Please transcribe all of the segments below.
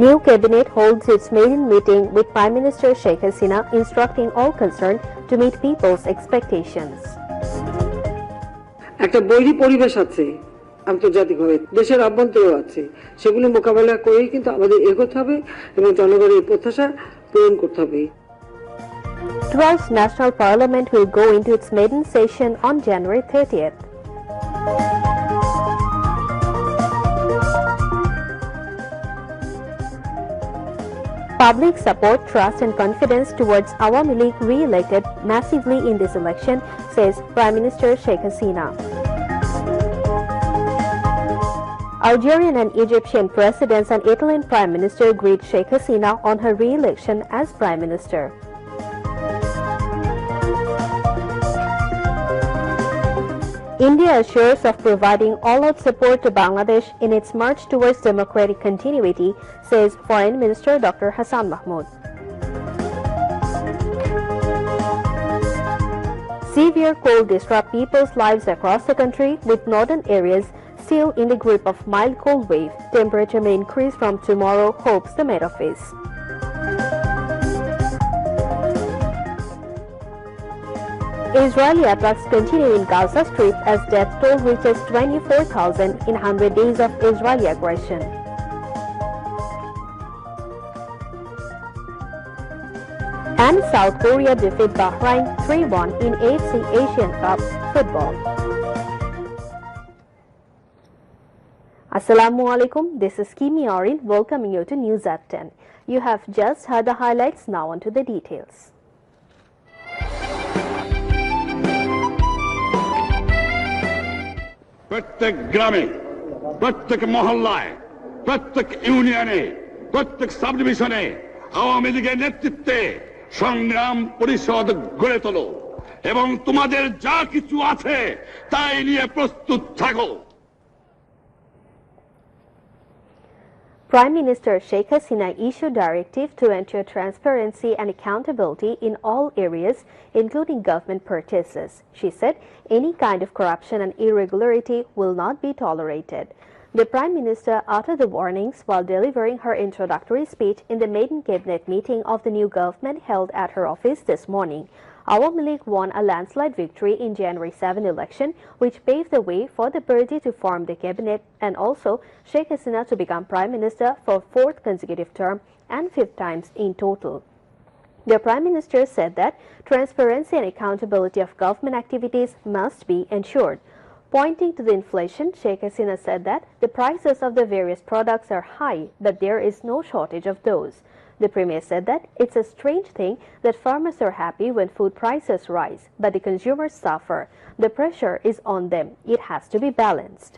New cabinet holds its maiden meeting with Prime Minister Sheikh Hasina, instructing all concerned to meet people's expectations. একটা বৈরী পরিবেশ আছে আন্তর্জাতিকভাবে, দেশের অভ্যন্তরেও আছে, সেগুলি মোকাবেলা করেই কিন্তু আমাদের এগোতে হবে এবং জনগণের প্রত্যাশা পূরণ করতে হবে। 12th National Parliament will go into its maiden session on January 30th. Public support, trust and confidence towards Awami League re-elected massively in this election, says Prime Minister Sheikh Hasina. Algerian and Egyptian presidents and Italian Prime Minister greet Sheikh Hasina on her re-election as Prime Minister. India assures of providing all-out support to Bangladesh in its march towards democratic continuity, says Foreign Minister Dr. Hassan Mahmood. Severe cold disrupts people's lives across the country, with northern areas still in the grip of mild cold wave. Temperature may increase from tomorrow, hopes the Met Office. Israeli attacks continue in Gaza Strip as death toll reaches 24,000 in 100 days of Israeli aggression. And South Korea defeat Bahrain 3-1 in AFC Asian Cup football. Assalamu alaikum, this is Kimi Arin welcoming you to News at 10. You have just heard the highlights, now on to the details. প্রত্যেক গ্রামে, প্রত্যেক মহল্লায়, প্রত্যেক ইউনিয়নে, প্রত্যেক sub ডিভিশনে আওয়ামী লীগের নেতৃত্বে সংগ্রাম পরিষদ গড়ে তোলো এবং তোমাদের যা কিছু আছে তাই নিয়ে প্রস্তুত থাকো। Prime Minister Sheikh Hasina issued directive to ensure transparency and accountability in all areas, including government purchases. She said any kind of corruption and irregularity will not be tolerated. The Prime Minister uttered the warnings while delivering her introductory speech in the maiden cabinet meeting of the new government held at her office this morning. Awami League won a landslide victory in January 7 election, which paved the way for the party to form the cabinet and also Sheikh Hasina to become Prime Minister for 4th consecutive term and 5th times in total. The Prime Minister said that transparency and accountability of government activities must be ensured. Pointing to the inflation, Sheikh Hasina said that the prices of the various products are high, but there is no shortage of those. The Premier said that it's a strange thing that farmers are happy when food prices rise, but the consumers suffer. The pressure is on them. It has to be balanced.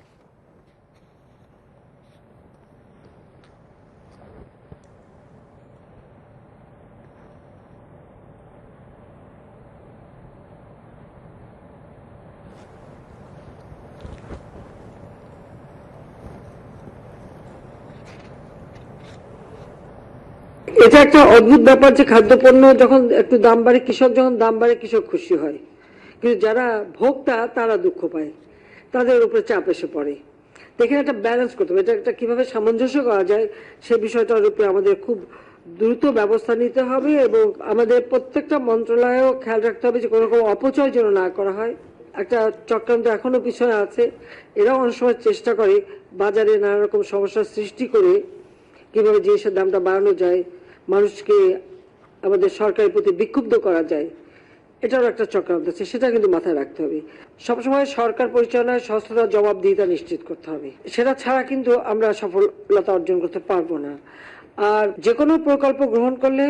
এটা একটা অদ্ভুত ব্যাপার যে খাদ্যপণ্য যখন একটু দাম বাড়ে, কৃষক যখন দাম বাড়ে কৃষক খুশি হয়, কিন্তু যারা ভোক্তা তারা দুঃখ পায়, তাদের উপরে চাপ এসে পড়ে। দেখেন একটা ব্যালেন্স করতে হবে, এটা একটা কিভাবে সামঞ্জস্য করা যায় সে বিষয়টার উপরে আমাদের খুব দ্রুত ব্যবস্থা নিতে হবে এবং আমাদের প্রত্যেকটা মন্ত্রণালয়ও খেয়াল রাখতে হবে যে কোনো রকম অপচয় যেন না করা হয়। একটা চক্রান্ত এখনো পিছনে আছে, এরাও অনেক সময় চেষ্টা করে বাজারে নানা রকম সমস্যার সৃষ্টি করে কিভাবে জিনিসের দামটা বাড়ানো যায়, মানুষকে আমাদের সরকারের প্রতি বিক্ষুব্ধ করা যায়, এটারও একটা চক্রান্ত আছে, সেটা কিন্তু মাথায় রাখতে হবে। সবসময় সরকার পরিচালনায় স্বচ্ছতা জবাবদিহিতা নিশ্চিত করতে হবে, সেটা ছাড়া কিন্তু আমরা সফলতা অর্জন করতে পারবো না। আর যে কোনো প্রকল্প গ্রহণ করলে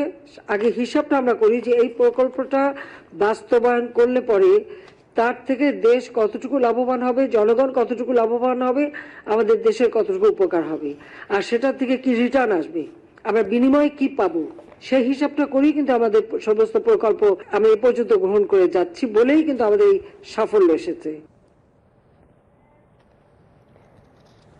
আগে হিসাবটা আমরা করি যে এই প্রকল্পটা বাস্তবায়ন করলে পরে তার থেকে দেশ কতটুকু লাভবান হবে, জনগণ কতটুকু লাভবান হবে, আমাদের দেশের কতটুকু উপকার হবে, আর সেটার থেকে কি রিটার্ন আসবে, আমরা বিনিময়ে কি পাবো, সেই হিসাবটা করেই কিন্তু আমাদের সমস্ত প্রকল্প আমরা এ পর্যন্ত গ্রহণ করে যাচ্ছি বলেই কিন্তু আমাদের এই সাফল্য এসেছে।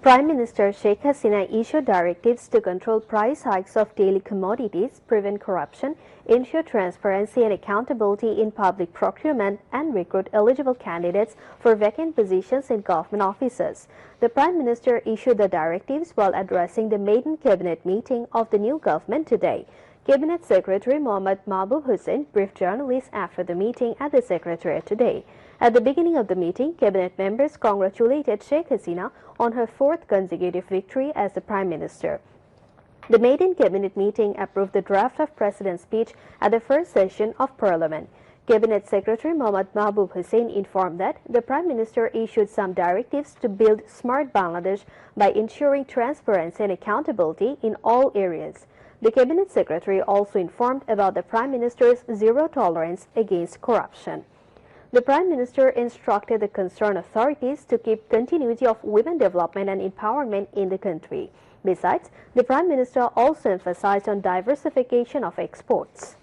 Prime Minister Sheikh Hasina issued directives to control price hikes of daily commodities, prevent corruption, ensure transparency and accountability in public procurement, and recruit eligible candidates for vacant positions in government offices. The Prime Minister issued the directives while addressing the maiden cabinet meeting of the new government today. Cabinet Secretary Mohammad Mahbub Hussain briefed journalists after the meeting at the Secretariat today. At the beginning of the meeting, cabinet members congratulated Sheikh Hasina on her fourth consecutive victory as the Prime Minister. The maiden cabinet meeting approved the draft of President's speech at the first session of Parliament. Cabinet Secretary Mohammad Mahbub Hussain informed that the Prime Minister issued some directives to build smart Bangladesh by ensuring transparency and accountability in all areas. The Cabinet Secretary also informed about the Prime Minister's zero tolerance against corruption. The Prime Minister instructed the concerned authorities to keep continuity of women development and empowerment in the country. Besides, the Prime Minister also emphasized on diversification of exports.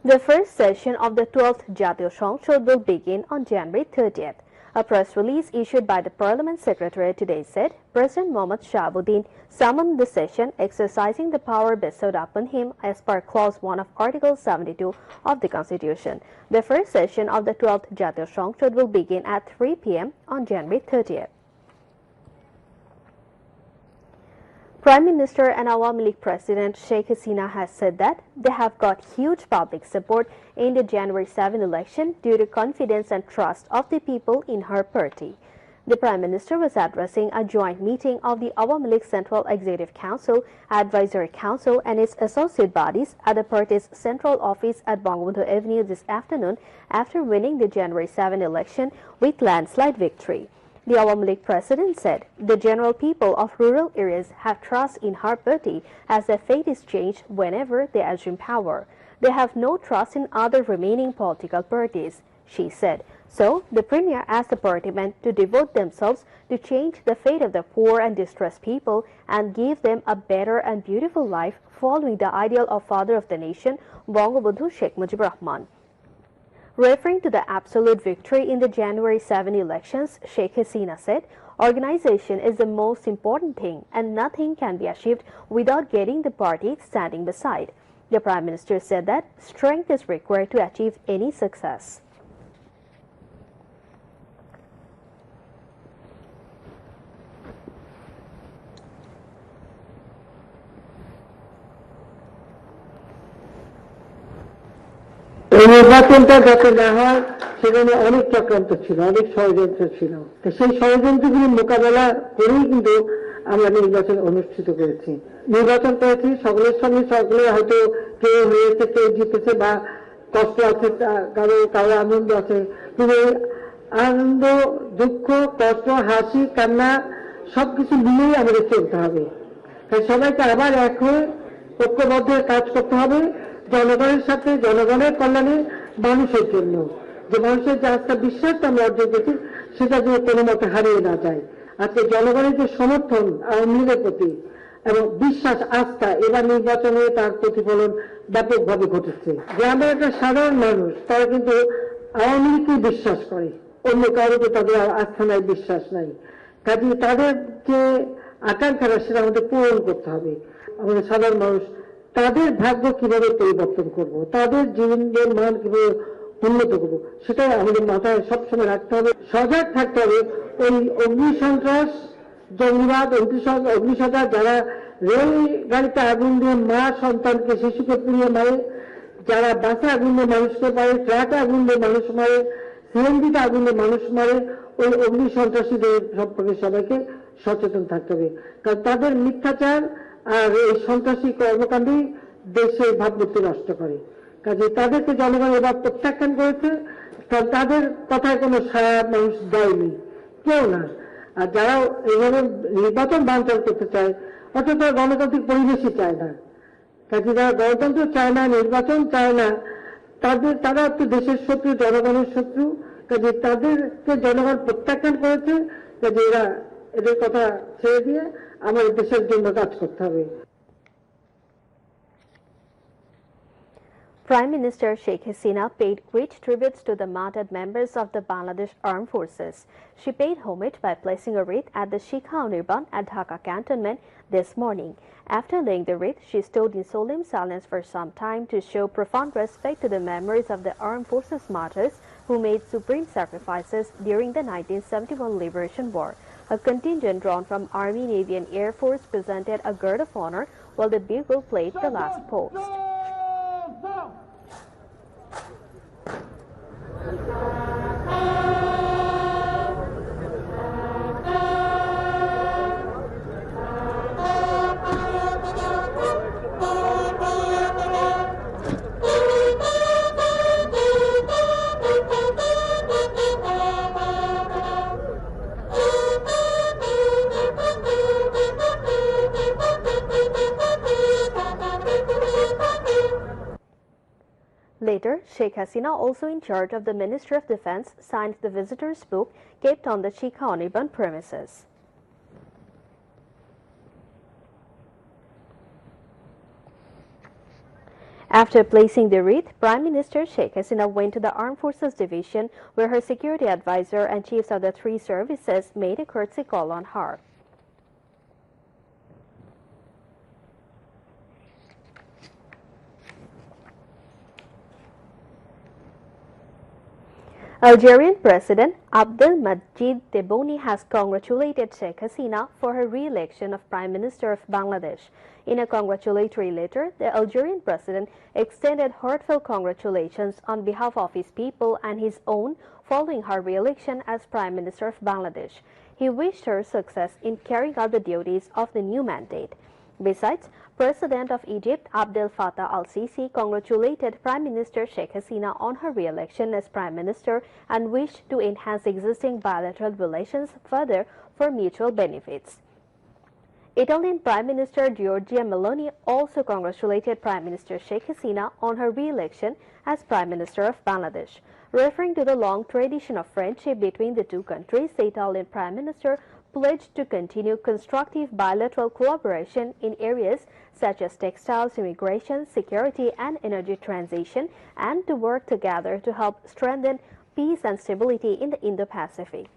The first session of the 12th Jatiyo সংসদ will begin on January 30th. A press release issued by the Parliament Secretary today said President Mohammad Shahabuddin summoned the session exercising the power bestowed upon him as per Clause 1 of Article 72 of the Constitution. The first session of the 12th Jatiyo সংসদ will begin at 3 p.m. on January 30th. Prime Minister and Awami League President Sheikh Hasina has said that they have got huge public support in the January 7 election due to confidence and trust of the people in her party. The Prime Minister was addressing a joint meeting of the Awami League Central Executive Council, Advisory Council and its associate bodies at the party's central office at Bangabandhu Avenue this afternoon after winning the January 7 election with landslide victory. The Awami League president said the general people of rural areas have trust in her party as their fate is changed whenever they assume power. They have no trust in other remaining political parties, she said. So, the Premier asked the partymen to devote themselves to change the fate of the poor and distressed people and give them a better and beautiful life following the ideal of Father of the Nation, Bangabandhu Sheikh Mujibur Rahman. Referring to the absolute victory in the January 7 elections, Sheikh Hasina said, "Organization is the most important thing and nothing can be achieved without getting the party standing beside." The Prime Minister said that strength is required to achieve any success. এই নির্বাচনটা যাতে না হয় সেখানে অনেক চক্রান্ত ছিল, অনেক ষড়যন্ত্র ছিল। সেই ষড়যন্ত্রগুলি মোকাবেলা করেই কিন্তু আমরা নির্বাচন অনুষ্ঠিত করেছি। নির্বাচন করেছি সকলের সঙ্গে, সকলে হয়তো কেউ হয়েছে, কেউ জিতেছে বা কষ্ট আছে, কারো আনন্দ আছে, কিন্তু আনন্দ, দুঃখ, কষ্ট, হাসি, কান্না সবকিছু মিলেই আমাদের চলতে হবে। তাই সবাইকে আবার এক হয়ে ঐক্যবদ্ধ কাজ করতে হবে জনগণের সাথে, জনগণের কল্যাণে, মানুষের জন্য। যে মানুষের যে আস্থা বিশ্বাসটা আমরা অর্জন করছি সেটা যেন কোনো মতে হারিয়ে না যায়। আজকে জনগণের যে সমর্থন আওয়ামী লীগের প্রতি এবং বিশ্বাস, আস্থা এবার নির্বাচনে তার প্রতিফলন ব্যাপকভাবে ঘটেছে। গ্রামের একটা সাধারণ মানুষ তারা কিন্তু আওয়ামী লীগকে বিশ্বাস করে, অন্য কারোকে তাদের আস্থা নাই, বিশ্বাস নাই। কাজে তাদের যে আকাঙ্ক্ষা সেটা আমাদের পূরণ করতে হবে। আমাদের সাধারণ মানুষ তাদের ভাগ্য কিভাবে পরিবর্তন করব, তাদের জীবনের মান কিভাবে উন্নত করব, সেটাই আমাদের মাথায় সবসময় রাখতে হবে, সজাগ থাকতে হবে। ওই অগ্নিসন্ত্রাস, জঙ্গিবাদ, অগ্নিসন্ত্রাস, যারা রেল গাড়িতে আগুন দিয়ে মা সন্তানকে, শিশুকে পুড়িয়ে মারে, যারা বাসে আগুন দিয়ে মানুষকে মারে, ট্রাকে আগুন দিয়ে মানুষ মারে, সিএনজিতে আগুন দিয়ে মানুষ মারে, ওই অগ্নিসন্ত্রাসীদের সম্পর্কে সবাইকে সচেতন থাকতে হবে। কারণ তাদের মিথ্যাচার আর এই সন্ত্রাসী কর্মকাণ্ডই দেশের ভাবমূর্তি নষ্ট করে। কাজে তাদেরকে জনগণ এবার প্রত্যাখ্যান করেছে, কারণ তাদের কথায় কোনো সারা মানুষ দেয়নি, কেউ না। আর যারা এইভাবে নির্বাচন বানচাল করতে চায় অথচ তারা গণতান্ত্রিক পরিবেশই চায় না। কাজে যারা গণতন্ত্র চায় না, নির্বাচন চায় না, তারা তো দেশের শত্রু, জনগণের শত্রু। কাজে তাদেরকে জনগণ প্রত্যাখ্যান করেছে। কাজে এদের কথা ছেড়ে দিয়ে আমাদের দেশের জন্য কাজ করতে হবে। Prime Minister Sheikh Hasina paid great tributes to the martyred members of the Bangladesh Armed Forces. She paid homage by placing a wreath at the Sheikh Nirban at Dhaka Cantonment this morning. After laying the wreath, she stood in solemn silence for some time to show profound respect to the memories of the Armed Forces martyrs who made supreme sacrifices during the 1971 Liberation War. A contingent drawn from Army, Navy and Air Force presented a guard of honor while the bugle played the last post. Later, Sheikh Hasina, also in charge of the Ministry of Defense, signed the visitors' book kept on the Sheikh Nirban premises. After placing the wreath, Prime Minister Sheikh Hasina went to the Armed Forces Division, where her security advisor and chiefs of the three services made a courtesy call on her. Algerian President Abdelmadjid Tebboune has congratulated Sheikh Hasina for her re-election of Prime Minister of Bangladesh. In a congratulatory letter, the Algerian President extended heartfelt congratulations on behalf of his people and his own following her re-election as Prime Minister of Bangladesh. He wished her success in carrying out the duties of the new mandate. Besides, President of Egypt Abdel Fattah al-Sisi congratulated Prime Minister Sheikh Hasina on her re-election as Prime Minister and wished to enhance existing bilateral relations further for mutual benefits. Italian Prime Minister Giorgia Meloni also congratulated Prime Minister Sheikh Hasina on her re-election as Prime Minister of Bangladesh. Referring to the long tradition of friendship between the two countries, the Italian Prime Minister pledged to continue constructive bilateral collaboration in areas such as textiles, immigration, security and energy transition, and to work together to help strengthen peace and stability in the Indo-Pacific.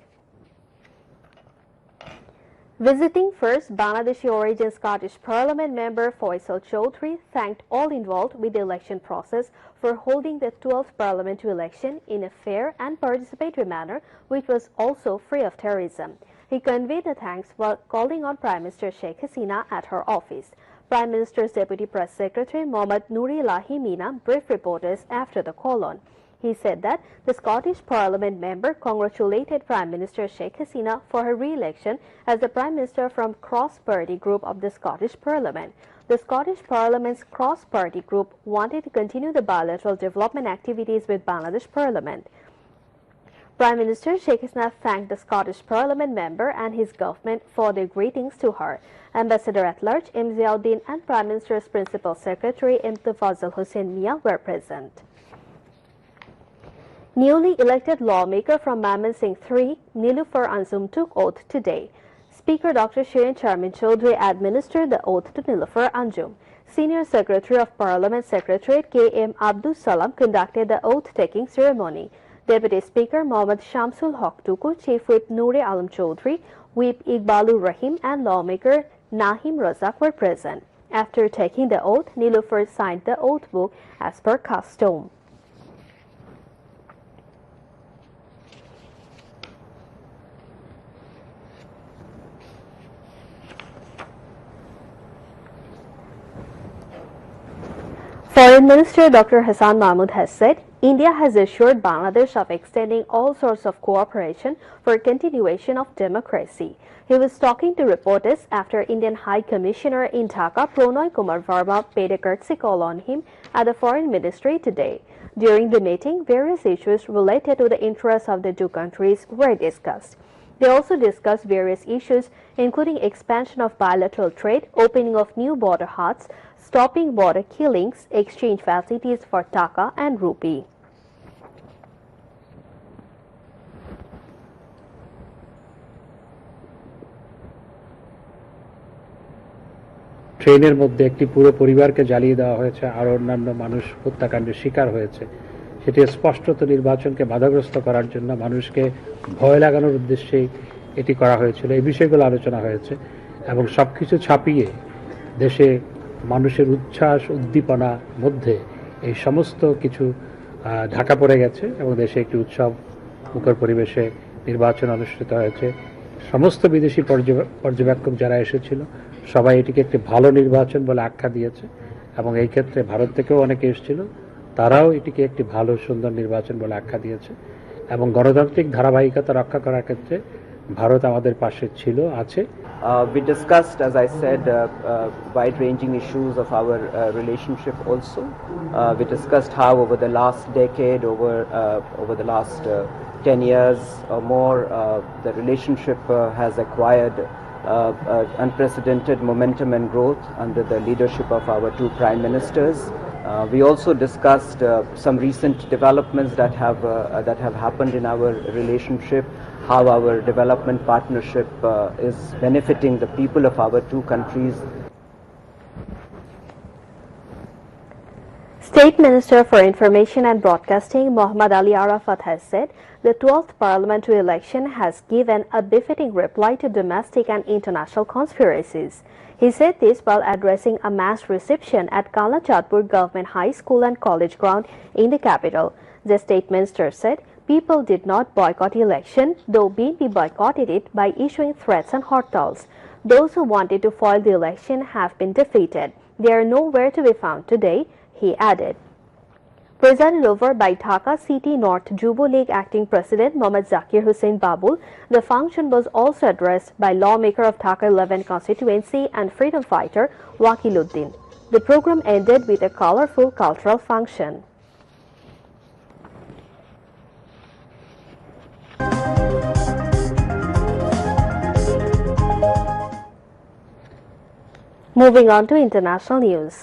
Visiting first Bangladeshi origin Scottish Parliament member Faisal Chowdhury thanked all involved with the election process for holding the 12th parliamentary election in a fair and participatory manner, which was also free of terrorism. He conveyed the thanks while calling on Prime Minister Sheikh Hasina at her office. Prime Minister's Deputy Press Secretary Mohammad Nourillahi Mina briefed reporters after the call-on. He said that the Scottish Parliament member congratulated Prime Minister Sheikh Hasina for her re-election as the Prime Minister from cross-party group of the Scottish Parliament. The Scottish Parliament's cross-party group wanted to continue the bilateral development activities with Bangladesh Parliament. Prime Minister Sheikh Hasina thanked the Scottish Parliament member and his government for their greetings to her. Ambassador-at-Large M. Ziauddin and Prime Minister's Principal Secretary M. Fazal Hussain Mia were present. Newly elected lawmaker from Mymensingh 3, Niloufar Anjum took oath today. Speaker Dr. Shirin Charmin Chaudhry administered the oath to Niloufar Anjum. Senior Secretary of Parliament Secretariat K. M. Abdus Salam conducted the oath-taking ceremony. Deputy Speaker Mohammad Shamsul Haq Tuku, Chief Whip Noor Alam Chaudhry, Whip Iqbalur Rahim and lawmaker Nahim Razak were present. After taking the oath, Niloufar signed the oath book as per custom. Foreign Minister Dr. Hassan Mahmood has said, India has assured Bangladesh of extending all sorts of cooperation for continuation of democracy. He was talking to reporters after Indian High Commissioner in Dhaka, Pronoy Kumar Verma, paid a courtesy call on him at the Foreign Ministry today. During the meeting, various issues related to the interests of the two countries were discussed. They also discussed various issues, including expansion of bilateral trade, opening of new border huts, stopping border killings, exchange facilities for taka and rupee. ট্রেনের মধ্যে একটি পুরো পরিবারকে জ্বালিয়ে দেওয়া হয়েছে, আর অন্যান্য মানুষ হত্যাকাণ্ডের শিকার হয়েছে। সেটি স্পষ্টত নির্বাচনকে বাধাগ্রস্ত করার জন্য, মানুষকে ভয় লাগানোর উদ্দেশ্যেই এটি করা হয়েছিল। এই বিষয়গুলো আলোচনা হয়েছে এবং সবকিছু ছাপিয়ে দেশে মানুষের উচ্ছ্বাস উদ্দীপনা মধ্যে এই সমস্ত কিছু ঢাকা পড়ে গেছে এবং দেশে একটি উৎসব মুখর পরিবেশে নির্বাচন অনুষ্ঠিত হয়েছে। সমস্ত বিদেশি পর্যবেক্ষক যারা এসেছিল সবাই এটিকে একটি ভালো নির্বাচন বলে আখ্যা দিয়েছে এবং এই ক্ষেত্রে ভারত থেকেও অনেকে এসেছিল, তারাও এটিকে একটি ভালো সুন্দর নির্বাচন বলে আখ্যা দিয়েছে এবং গণতান্ত্রিক ধারাবাহিকতা রক্ষা করার ক্ষেত্রে ভারত আমাদের পাশে ছিল, আছে। We discussed, as I said, wide-ranging issues of our relationship also. We discussed how over the last decade, over the last 10 years or more, the relationship has acquired unprecedented momentum and growth under the leadership of our two prime ministers. We also discussed some recent developments that have happened in our relationship, how our development partnership is benefiting the people of our two countries. State Minister for Information and Broadcasting Muhammad Ali Arafat has said the 12th parliamentary election has given a befitting reply to domestic and international conspiracies. He said this while addressing a mass reception at Kala Chatpur Government High School and College ground in the capital. The State Minister said people did not boycott the election, though BNP boycotted it by issuing threats and hartals. Those who wanted to foil the election have been defeated. They are nowhere to be found today, he added. Presided over by Dhaka City North Jubo League Acting President Mohammad Zakir Hussain Babul, the function was also addressed by lawmaker of Dhaka 11 constituency and freedom fighter Wakiluddin. The program ended with a colorful cultural function. Moving on to international news.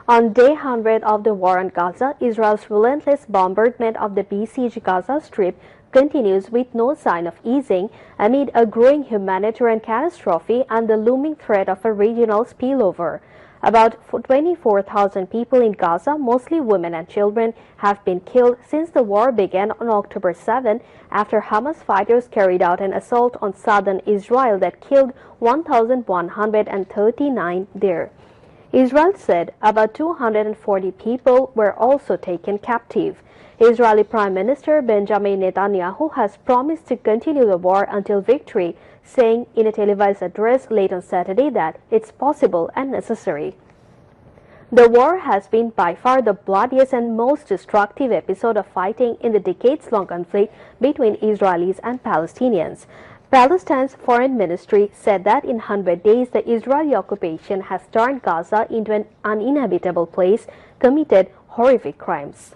On day 100 of the war on Gaza, Israel's relentless bombardment of the besieged Gaza Strip continues with no sign of easing amid a growing humanitarian catastrophe and the looming threat of a regional spillover. About 24,000 people in Gaza, mostly women and children, have been killed since the war began on October 7 after Hamas fighters carried out an assault on southern Israel that killed 1,139 there. Israel said about 240 people were also taken captive. Israeli Prime Minister Benjamin Netanyahu has promised to continue the war until victory, saying in a televised address late on Saturday that it's possible and necessary. The war has been by far the bloodiest and most destructive episode of fighting in the decades-long conflict between Israelis and Palestinians. Palestine's foreign ministry said that in 100 days the Israeli occupation has turned Gaza into an uninhabitable place, committed horrific crimes.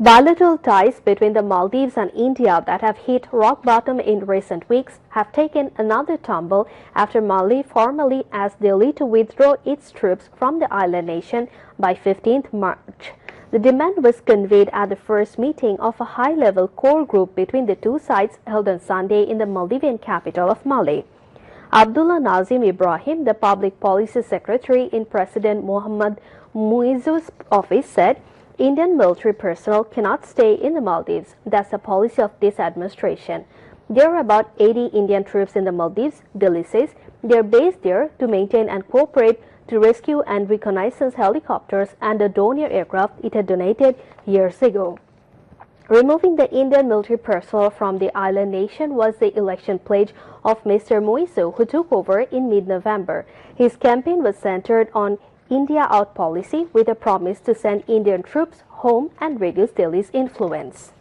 Bilateral ties between the Maldives and India that have hit rock bottom in recent weeks have taken another tumble after Mali formally asked Delhi to withdraw its troops from the island nation by 15th March. The demand was conveyed at the first meeting of a high-level core group between the two sides held on Sunday in the Maldivian capital of Mali. Abdullah Nazim Ibrahim, the public policy secretary in President Mohammad Muizzu's office, said Indian military personnel cannot stay in the Maldives. That's the policy of this administration. There are about 80 Indian troops in the Maldives, Delhi says. They are based there to maintain and cooperate to rescue and reconnaissance helicopters and the Dornier aircraft it had donated years ago. Removing the Indian military personnel from the island nation was the election pledge of Mr. Muizzu, who took over in mid-November. His campaign was centered on India out policy with a promise to send Indian troops home and reduce Delhi's influence.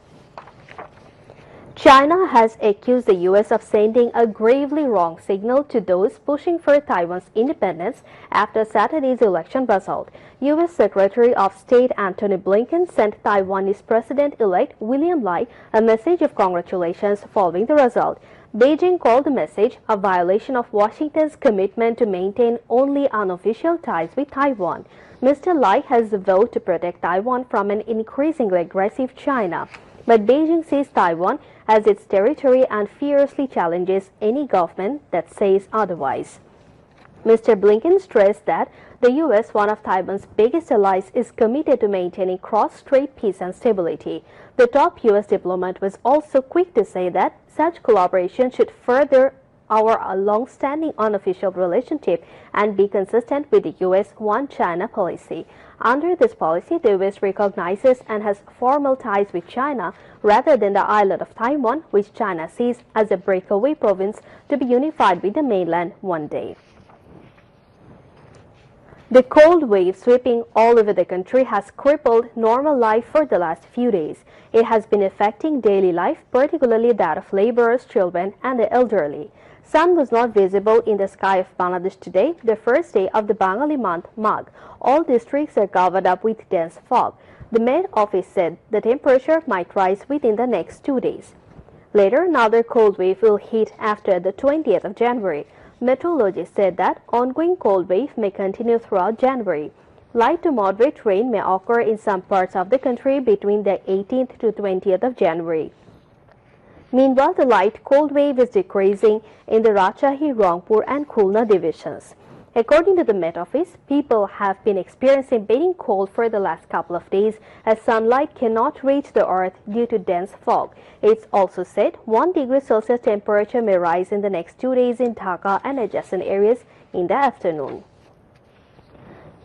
China has accused the U.S. of sending a gravely wrong signal to those pushing for Taiwan's independence after Saturday's election result. U.S. Secretary of State Antony Blinken sent Taiwanese President-elect William Lai a message of congratulations following the result. Beijing called the message a violation of Washington's commitment to maintain only unofficial ties with Taiwan. Mr. Lai has vowed to protect Taiwan from an increasingly aggressive China. But Beijing sees Taiwan as its territory and fiercely challenges any government that says otherwise. Mr. Blinken stressed that the U.S., one of Taiwan's biggest allies, is committed to maintaining cross-strait peace and stability. The top U.S. diplomat was also quick to say that such collaboration should further our long-standing unofficial relationship and be consistent with the U.S. One China policy. Under this policy, the U.S. recognizes and has formal ties with China rather than the island of Taiwan, which China sees as a breakaway province to be unified with the mainland one day. The cold wave sweeping all over the country has crippled normal life for the last few days. It has been affecting daily life, particularly that of laborers, children, and the elderly. Sun was not visible in the sky of Bangladesh today, the first day of the Bengali month Magh. All districts are covered up with dense fog. The Met Office said the temperature might rise within the next 2 days. Later, another cold wave will hit after the 20th of January. Meteorologists said that ongoing cold wave may continue throughout January. Light to moderate rain may occur in some parts of the country between the 18th to 20th of January. Meanwhile, the light cold wave is decreasing in the Rajshahi, Rangpur and Khulna divisions. According to the Met Office, people have been experiencing biting cold for the last couple of days as sunlight cannot reach the earth due to dense fog. It's also said 1 degree Celsius temperature may rise in the next 2 days in Dhaka and adjacent areas in the afternoon.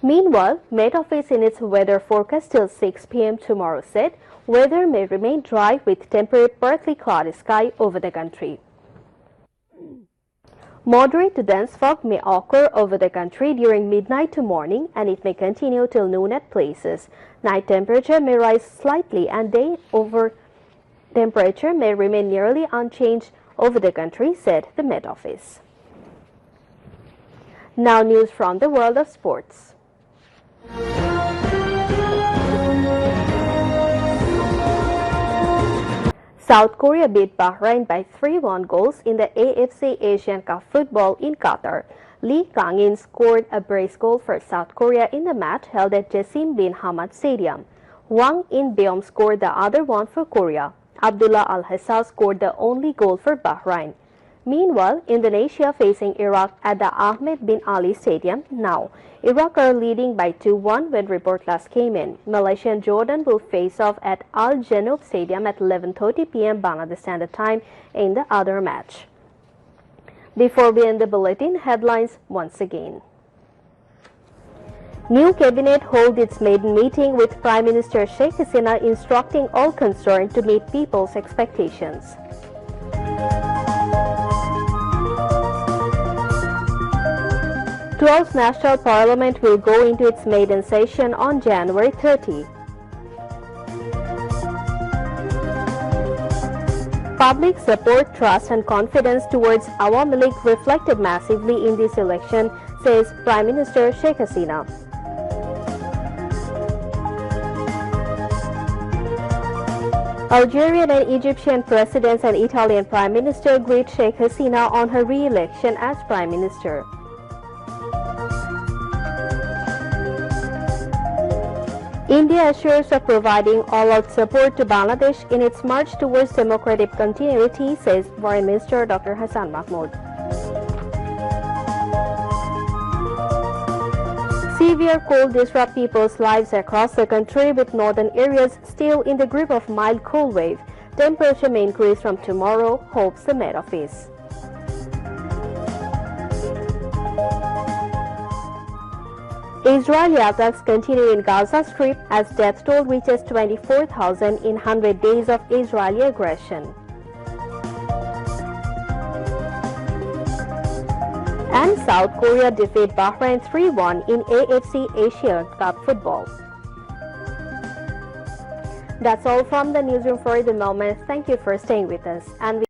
Meanwhile, Met Office in its weather forecast till 6 p.m. tomorrow said weather may remain dry with temporary partly cloudy sky over the country. Moderate to dense fog may occur over the country during midnight to morning, and it may continue till noon at places. Night temperature may rise slightly and day over temperature may remain nearly unchanged over the country, said the Met Office. Now news from the world of sports. South Korea beat Bahrain by 3-1 goals in the AFC Asian Cup football in Qatar. Lee Kang-in scored a brace goal for South Korea in the match held at Jassim bin Hamad Stadium. Wang In-beom scored the other one for Korea. Abdullah al-Hassa scored the only goal for Bahrain. Meanwhile, Indonesia facing Iraq at the Ahmed bin Ali Stadium now. Iraq are leading by 2-1 when report last came in. Malaysia and Jordan will face off at Al Janoub Stadium at 11:30 p.m. Bangladesh Standard Time in the other match. Before we end the bulletin, headlines once again. New cabinet holds its maiden meeting with Prime Minister Sheikh Hasina instructing all concerned to meet people's expectations. 12th National Parliament will go into its maiden session on January 30. Public support, trust and confidence towards Awami League reflected massively in this election, says Prime Minister Sheikh Hasina. Algerian and Egyptian presidents and Italian Prime Minister greet Sheikh Hasina on her re-election as Prime Minister. India assures of providing all-out support to Bangladesh in its march towards democratic continuity, says Foreign Minister Dr. Hassan Mahmood. Severe cold disrupts people's lives across the country, with northern areas still in the grip of mild cold wave. Temperature may increase from tomorrow, hopes the Met Office. Israeli attacks continue in Gaza Strip as death toll reaches 24,000 in 100 days of Israeli aggression. And South Korea defeat Bahrain 3-1 in AFC Asia Cup football. That's all from the newsroom for the moment. Thank you for staying with us. And